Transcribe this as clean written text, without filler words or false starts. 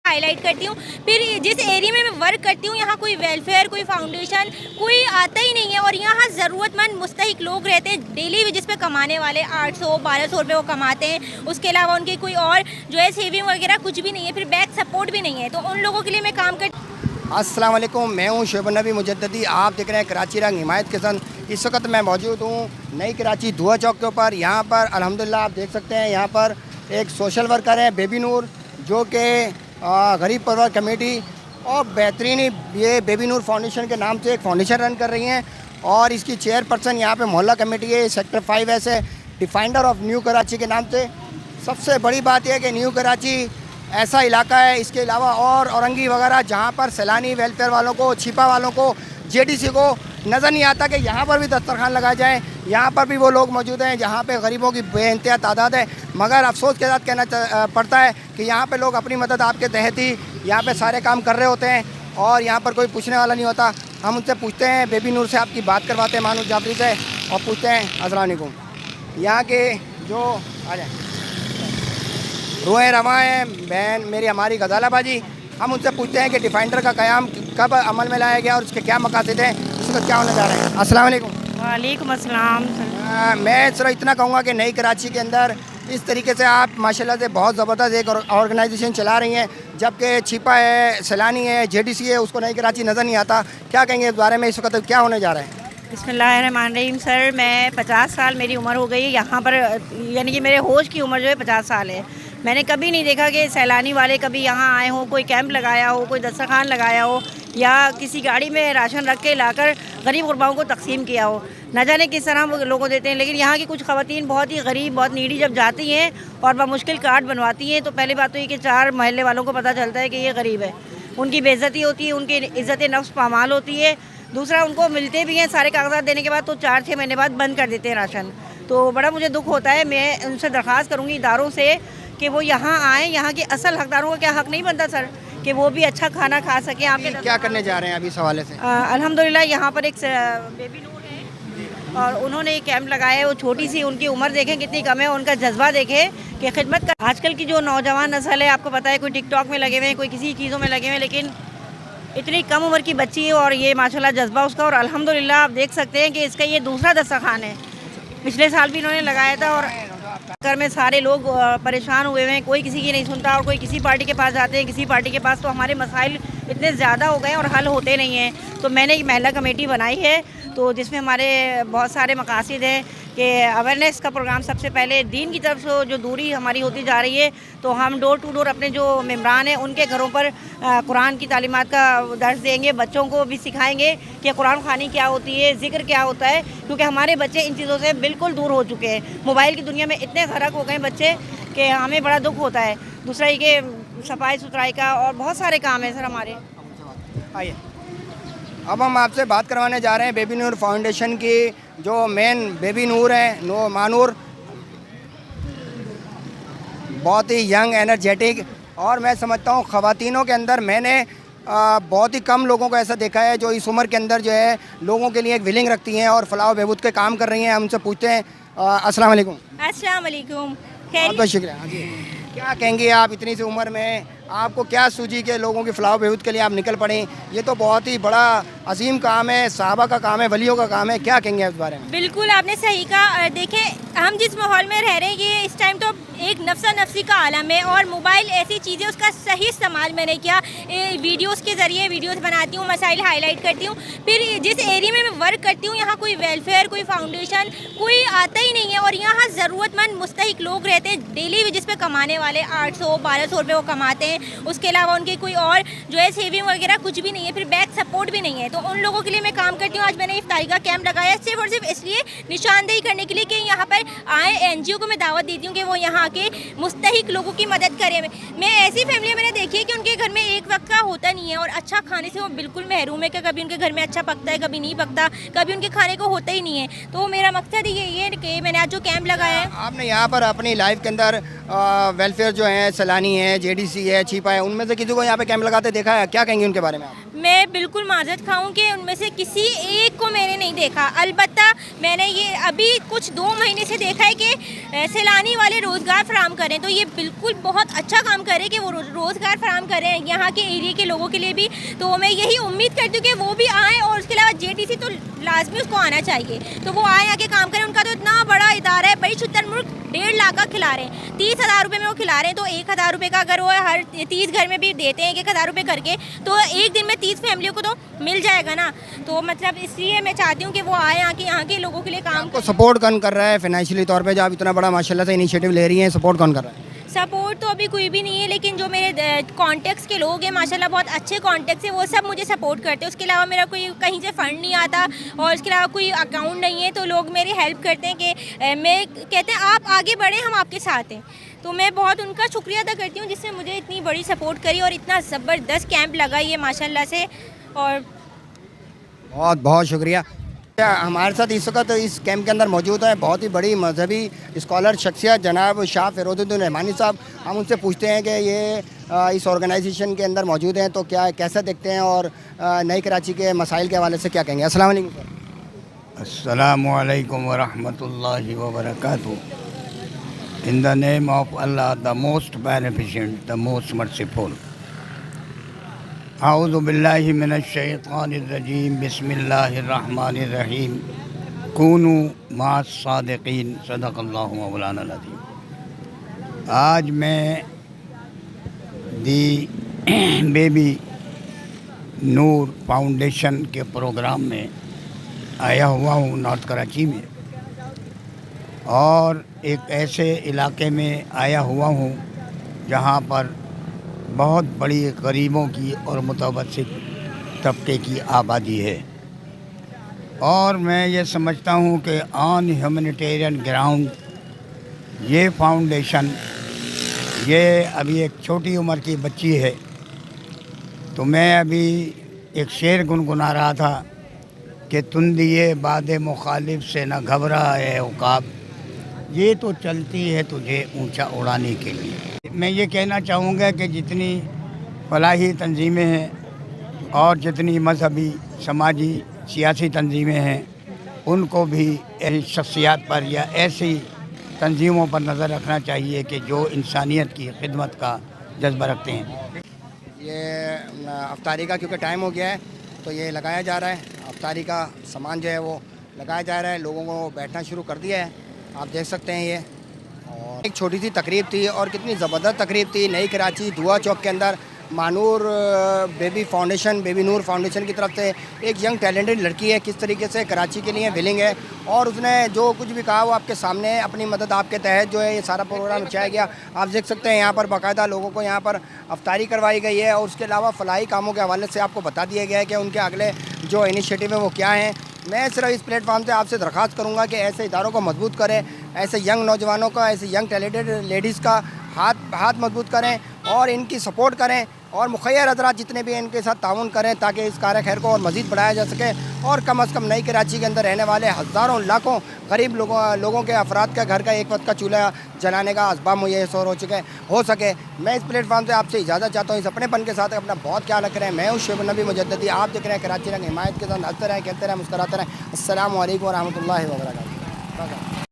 Highlight करती हूँ। फिर जिस एरिया में मैं वर्क करती हूँ यहाँ कोई वेलफेयर, कोई फाउंडेशन, कोई आता ही नहीं है। और यहाँ ज़रूरतमंद मुस्तहिक लोग रहते हैं, डेली वेजेस पे कमाने वाले 800-1200 रुपये वो कमाते हैं। उसके अलावा उनके कोई और जो है सेविंग वगैरह कुछ भी नहीं है, फिर बैक सपोर्ट भी नहीं है। तो उन लोगों के लिए मैं काम करती हूँ। अस्सलाम वालेकुम, मैं हूँ शोएब नबी मुजद्ददी। आप देख रहे हैं कराची रंग हिमायत के संग। इस वक्त मैं मौजूद हूँ नई कराची धुआ चौक के ऊपर। यहाँ पर अल्हम्दुलिल्लाह आप देख सकते हैं, यहाँ पर एक सोशल वर्कर है बेबी नूर, जो कि गरीब परिवार कमेटी और बेहतरीन ये बेबी नूर फाउंडेशन के नाम से एक फाउंडेशन रन कर रही हैं। और इसकी चेयरपर्सन यहाँ पे मोहल्ला कमेटी है, सेक्टर 5 से डिफाइंडर ऑफ न्यू कराची के नाम से। सबसे बड़ी बात यह है कि न्यू कराची ऐसा इलाका है, इसके अलावा और औरंगी वगैरह, जहाँ पर सैलानी वेलफेयर वालों को, छिपा वालों को, जेडीसी को नज़र नहीं आता कि यहाँ पर भी दस्तरखान लगाए जाएँ। यहाँ पर भी वो लोग मौजूद हैं जहाँ पे गरीबों की बेइंतहा तादाद है। मगर अफसोस के साथ कहना पड़ता है कि यहाँ पे लोग अपनी मदद आपके तहत ही यहाँ पे सारे काम कर रहे होते हैं और यहाँ पर कोई पूछने वाला नहीं होता। हम उनसे पूछते हैं, बेबी नूर से आपकी बात करवाते हैं मानूस जाफरी से, और पूछते हैं अस्सलाम वालेकुम, यहाँ के जो आ जाए रोए रवा हैं बहन मेरी हमारी गजालाबाजी, हम उनसे पूछते हैं कि डिफाइंडर का क़याम कब अमल में लाया गया और उसके क्या मकासद हैं, इसको क्या होने जा रहे हैं। अस्सलाम वालेकुम। वालेकुम अस्सलाम। मैं सिर्फ इतना कहूँगा कि नई कराची के अंदर इस तरीके से आप माशाल्लाह से बहुत ज़बरदस्त एक ऑर्गेनाइजेशन चला रही हैं, जबकि छिपा है, सैलानी है, जेडीसी है, उसको नई कराची नज़र नहीं आता। क्या कहेंगे इस बारे में, इस वक्त क्या होने जा रहा है। बिस्मिल्लाहिर्रहमानिर्रहीम। सर, मैं 50 साल मेरी उम्र हो गई है यहाँ पर, यानी कि मेरे होश की उम्र जो है 50 साल है। मैंने कभी नहीं देखा कि सैलानी वाले कभी यहाँ आए हों, कोई कैंप लगाया हो, कोई दस्तरखान लगाया हो, या किसी गाड़ी में राशन रख के लाकर गरीब गुरबाओं को तकसीम किया हो। न जाने किस तरह वो लोगों देते हैं। लेकिन यहाँ की कुछ ख़वातीन बहुत ही गरीब, बहुत नीडी जब जाती हैं और बामुश्किल कार्ड बनवाती हैं, तो पहली बात तो ये कि 4 मोहल्ले वालों को पता चलता है कि ये गरीब है। उनकी बेइज्जती होती है, उनकी इज़्ज़त नफ्स पामाल होती है। दूसरा, उनको मिलते भी हैं सारे कागजात देने के बाद, तो 4-6 महीने बाद बंद कर देते हैं राशन। तो बड़ा मुझे दुख होता है। मैं उनसे दरख्वास्त करूँगी इदारों से कि वो यहाँ आएँ। यहाँ के असल हकदारों का क्या हक़ नहीं बनता सर कि वो भी अच्छा खाना खा सकें। आपके क्या करने जा रहे हैं अभी इस हवाले से। अल्हम्दुलिल्लाह यहाँ पर एक बेबी नूर है और उन्होंने एक कैंप लगाया है। वो छोटी सी, उनकी उम्र देखें कितनी कम है, उनका जज्बा देखें कि खिदमत का। आजकल की जो नौजवान नस्ल है, आपको पता है, कोई टिकटॉक में लगे हुए हैं, कोई किसी चीज़ों में लगे हुए हैं, लेकिन इतनी कम उम्र की बच्ची है और ये माशाल्लाह जज्बा उसका। और अल्हम्दुलिल्लाह आप देख सकते हैं कि इसका ये दूसरा दस्तरखान है। पिछले साल भी इन्होंने लगाया था और घर में सारे लोग परेशान हुए हैं, कोई किसी की नहीं सुनता और कोई किसी पार्टी के पास जाते हैं, किसी पार्टी के पास। तो हमारे मसाइल इतने ज़्यादा हो गए और हल होते नहीं हैं। तो मैंने एक महिला कमेटी बनाई है, तो जिसमें हमारे बहुत सारे मकासद हैं कि अवेयरनेस का प्रोग्राम। सबसे पहले दीन की तरफ से जो दूरी हमारी होती जा रही है, तो हम डोर टू डोर अपने जो मेम्बरान हैं उनके घरों पर कुरान की तालीमात का दर्स देंगे। बच्चों को भी सिखाएंगे कि कुरान खानी क्या होती है, ज़िक्र क्या होता है, क्योंकि हमारे बच्चे इन चीज़ों से बिल्कुल दूर हो चुके हैं। मोबाइल की दुनिया में इतने ग़रक़ हो गए बच्चे कि हमें बड़ा दुख होता है। दूसरा ये कि सफाई सुथराई का और बहुत सारे काम हैं सर हमारे। आइए, अब हम आपसे बात करवाने जा रहे हैं बेबी नूर फाउंडेशन की जो मेन बेबी नूर है, मानूर, बहुत ही यंग, एनर्जेटिक। और मैं समझता हूँ ख़वातीनों के अंदर मैंने बहुत ही कम लोगों को ऐसा देखा है जो इस उम्र के अंदर जो है लोगों के लिए एक विलिंग रखती हैं और फलाह बहबूद के काम कर रही हैं। हम उनसे पूछते हैं, अस्सलाम वालेकुम। अस्सलाम वालेकुम। बहुत बहुत शुक्रिया। हाँ जी, क्या कहेंगी आप, इतनी सी उम्र में आपको क्या सूझी कि लोगों की फलाह बहबूद के लिए आप निकल पड़े। ये तो बहुत ही बड़ा अजीम काम है, सहाबा का काम है, वलियों का काम है। क्या कहेंगे इस बारे में। बिल्कुल आपने सही कहा। देखें, हम जिस माहौल में रह रहे हैं ये इस टाइम तो एक नफ्सा नफ्सी का आलम है और मोबाइल ऐसी चीज़ है, उसका सही इस्तेमाल मैंने किया। वीडियोस के ज़रिए वीडियोस बनाती हूँ, मसाइल हाईलाइट करती हूँ। फिर जिस एरिया में मैं वर्क करती हूँ यहाँ कोई वेलफेयर, कोई फाउंडेशन, कोई आता ही नहीं है। और यहाँ ज़रूरतमंद मुस्तहिक लोग रहते हैं, डेली वेजेस पे कमाने वाले 800-1200 रुपये वो कमाते हैं। उसके अलावा उनके कोई और जो है सेविंग वगैरह कुछ भी नहीं है, फिर बैक सपोर्ट भी नहीं है। तो उन लोगों के लिए मैं काम करती हूँ। आज मैंने इफ्तारी का कैंप लगाया सिर्फ और सिर्फ इसलिए, निशानदेही करने के लिए कि यहाँ पर आए एनजीओ को मैं दावत देती हूँ कि वो यहाँ आके मुस्तहिक लोगों की मदद करें। मैं ऐसी फैमिली मैंने देखी है कि उनके घर में एक वक्त का होता नहीं है। नहीं है और अच्छा खाने से वो बिल्कुल महरूम है कि कभी उनके घर में अच्छा पकता है, कभी नहीं पकता, कभी उनके खाने को होता ही नहीं है। तो मेरा मकसद ही यही है कि मैंने आज जो कैंप लगाया है, आपने यहाँ पर अपनी लाइफ के अंदर वेलफेयर जो है, सैलानी है, जेडीसी है, छिपा है, उनमें से किसी को यहाँ पे कैंप लगाते देखा है? क्या कहेंगे उनके बारे में आप? मैं बिल्कुल माजरत खाऊं कि उनमें से किसी एक को मैंने नहीं देखा। अलबत्ता मैंने ये अभी कुछ 2 महीने से देखा है कि सैलानी वाले रोज़गार फराम करें, तो ये बिल्कुल बहुत अच्छा काम करें कि वो रोज़गार फराम करें यहाँ के एरिया के लोगों के लिए भी। तो मैं यही उम्मीद करती हूँ कि वो भी आएँ और उसके अलावा जेडीसी तो लाजमी उसको आना चाहिए, तो वो आए आके काम करें। उनका तो इतना बड़ा इदारा है, बड़ी शुतुरमुर्ग 1.5 लाख का खिला रहे हैं, 30,000 रुपये में वो खिला रहे हैं। तो 1,000 रुपये का अगर वो हर 30 घर में भी देते हैं 1,000 रुपये करके, तो एक दिन में 30 फैमिलियों को तो मिल जाएगा ना। तो मतलब इसलिए मैं चाहती हूँ कि वो आए आके यहाँ के लोगों के लिए काम को सपोर्ट कौन कर रहा है फाइनेंशियली तौर पे? जो आप इतना बड़ा माशाल्लाह से इनिशिएटिव ले रही हैं, सपोर्ट कौन कर रहा है? सपोर्ट तो अभी कोई भी नहीं है, लेकिन जो मेरे कॉन्टेक्ट्स के लोग हैं माशाल्लाह बहुत अच्छे कॉन्टेक्ट्स हैं, वो सब मुझे सपोर्ट करते हैं। उसके अलावा मेरा कोई कहीं से फ़ंड नहीं आता और उसके अलावा कोई अकाउंट नहीं है, तो लोग मेरी हेल्प करते हैं कि मैं कहते हैं आप आगे बढ़ें, हम आपके साथ हैं। तो मैं बहुत उनका शुक्रिया अदा करती हूँ जिससे मुझे इतनी बड़ी सपोर्ट करी और इतना ज़बरदस्त कैंप लगाई है माशाल्लाह से। और बहुत बहुत शुक्रिया। हमारे साथ इस वक्त इस कैंप के अंदर मौजूद है बहुत ही बड़ी मजहबी स्कॉलर शख्सियत जनाब शाह फ़िरोज़ुद्दीन रहमानी साहब। हम उनसे पूछते हैं कि ये इस ऑर्गेनाइजेशन के अंदर मौजूद हैं तो क्या कैसे देखते हैं और नई कराची के मसाइल के हवाले से क्या कहेंगे? अस्सलाम वालेकुम सर। अस्सलामु अलैकुम व रहमतुल्लाहि व बरकातहू। In the name of Allah the most beneficent the most merciful. आऊज़ु बिल्लाहि मिनश शैतानिर रजीम बिस्मिल्लाहिर रहमानिर रहीम। कूनू मास सादिकीन सदक़ल्लाहु मौलाना अज़ीम। आज मैं दी बेबी नूर फाउंडेशन के प्रोग्राम में आया हुआ हूँ नॉर्थ कराची में, और एक ऐसे इलाके में आया हुआ हूँ जहाँ पर बहुत बड़ी गरीबों की और मुतवस्सित तबके की आबादी है। और मैं ये समझता हूँ कि ऑन ह्यूमैनिटेरियन ग्राउंड ये फाउंडेशन, ये अभी एक छोटी उम्र की बच्ची है। तो मैं अभी एक शेर गुनगुना रहा था कि तुम दिए बादे मुखालिफ से न घबरा है उकाब, ये तो चलती है तुझे ऊंचा उड़ाने के लिए। मैं ये कहना चाहूँगा कि जितनी फलाही तंजीमें हैं और जितनी मजहबी समाजी सियासी तंजीमें हैं, उनको भी ऐसी शख्सियात पर या ऐसी तंजीमों पर नज़र रखना चाहिए कि जो इंसानियत की खिदमत का जज्बा रखते हैं। ये अफ्तारी का क्योंकि टाइम हो गया है तो ये लगाया जा रहा है। अफ्तारी का सामान जो है वो लगाया जा रहा है, लोगों को बैठना शुरू कर दिया है, आप देख सकते हैं। ये और एक छोटी सी तकरीब थी और कितनी ज़बरदस्त तकरीब थी। नई कराची दुआ चौक के अंदर मानूर बेबी नूर फाउंडेशन की तरफ से एक यंग टैलेंटेड लड़की है, किस तरीके से कराची के लिए विलिंग है और उसने जो कुछ भी कहा वो आपके सामने है। अपनी मदद आपके तहत जो है ये सारा प्रोग्राम रचाया गया। आप देख सकते हैं यहाँ पर बाकायदा लोगों को यहाँ पर अफ्तारी करवाई गई है और उसके अलावा फलाही कामों के हवाले से आपको बता दिया गया है कि उनके अगले जो इनिशिएटिव है वो क्या हैं। मैं सिर्फ इस प्लेटफॉर्म से आपसे दरख्वास्त करूँगा कि ऐसे इदारों को मजबूत करें, ऐसे यंग नौजवानों का, ऐसे यंग टैलेंटेड लेडीज़ का हाथ मजबूत करें और इनकी सपोर्ट करें और मुखैर हज़रात जितने भी इनके साथ ताउन करें ताकि इस कार्य खैर को और मज़ीद बढ़ाया जा सके और कम अज़ कम नई कराची के अंदर रहने वाले हज़ारों लाखों गरीब लोगों के अफराद का घर का एक वक्त का चूल्हा जलाने का असबाब मुयस्सर हो सके। मैं इस प्लेटफॉर्म से आपसे इजाज़त चाहता हूँ। इस अपनेपन के साथ अपना बहुत ख्याल रख रहे हैं। मैं हूँ शुएब नबी मुजद्दिदी, आप देख रहे हैं कराची रंग हिमायत के साथ। हंसते रहें, खेलते रहें, मुस्कुराते रहें। अस्सलामु अलैकुम व रहमतुल्लाहि व बरकातहू।